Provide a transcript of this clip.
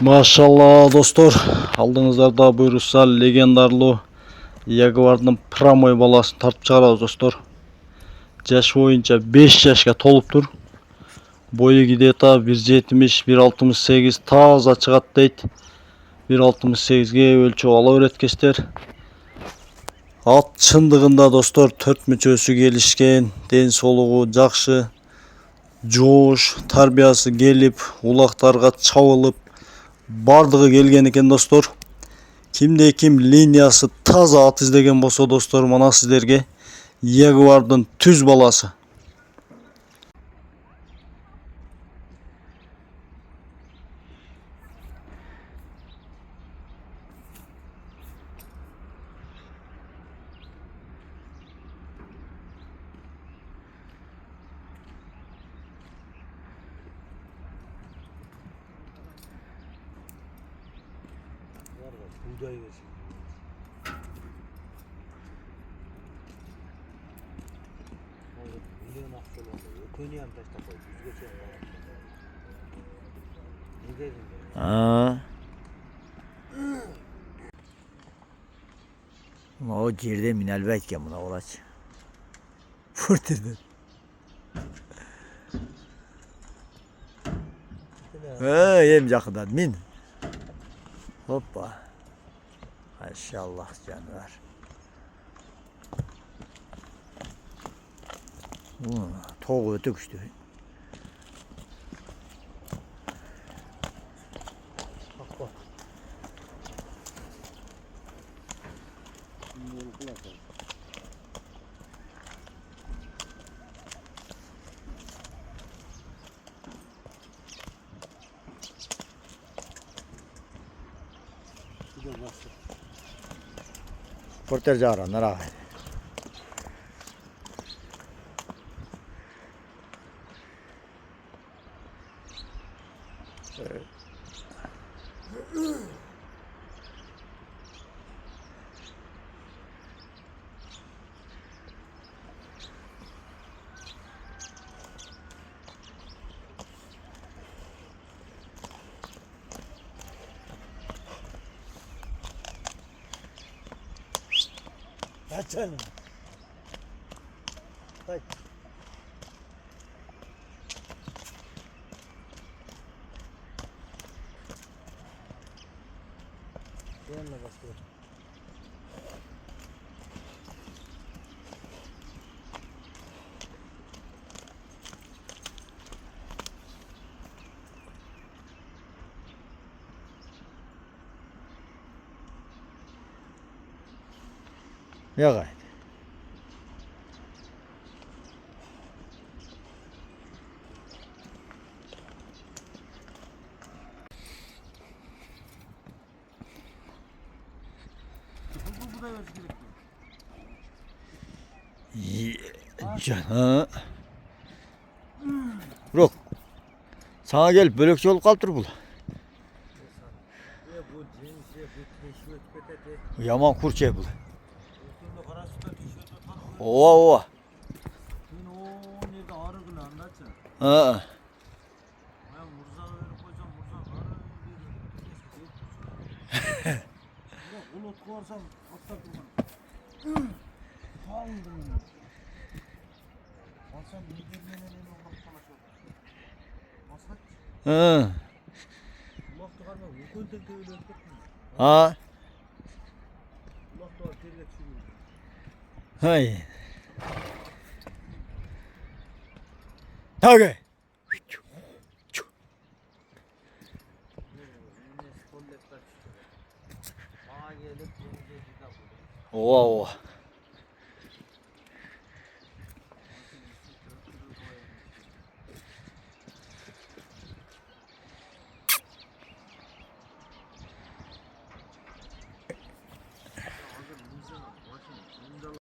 Maşallah dostlar, aldığınızlarda buyursa legendarlı Jaguar'ın Pramoy balasını tartıp çıkarıyoruz dostlar. Yaş boyunca 5 yaşga toluptur. Boyu gideta 1.70 1.68 taza çıgat deyt. 1.68'ge ölçü alaveretkesler. At çındığında dostlar 4 müçösü gelişken, den soluğu jakşı, joş, tarbiyası gelip, ulaktarga çabılıp bardığı gelgen eken dostlar. Kimde kim liniyası taza at izlegen bolsa dostlar, mana sizlerge Jaguar'ın tüz balası. Buğday versin. Milyon akçalı oluyor. Könüyen taşta koy. Yüz geçen var. Ne dedin be? Ha. O girdi minel belki buna olaç. Fırtırdı. Yem yakıdan min. Hoppa. Maşallah canlar. Toğu ötük işte. Bak bak. Şimdi kulak al. Bir de bastır. Porter jara nara. Açalım. Bak. Yanına bastır. Ya gayet. Bu da versin gerekli. Ha. Yok. Sana gel bölükçü olup kaldır bul. Bu cins, bu teşvik, PTT. Yaman kurçe bul. Üstünde kara sütü, tişörtü tanıyor. Ova. Sen o nerede ağrı günü anlatsın. Ha. Ben Murza'ya verip koysam Murza ağrı verir. Yok, bulut korsam atlar durmam. Kaldım. Alsam bildirmenen en olmak çalışıyor. Masat. Ha. Kulak tıkarma. Yukun tek öyle ötmek mi? Ha. Kulak tıkar terlet şimdi. Hay. Tage. Ova ova.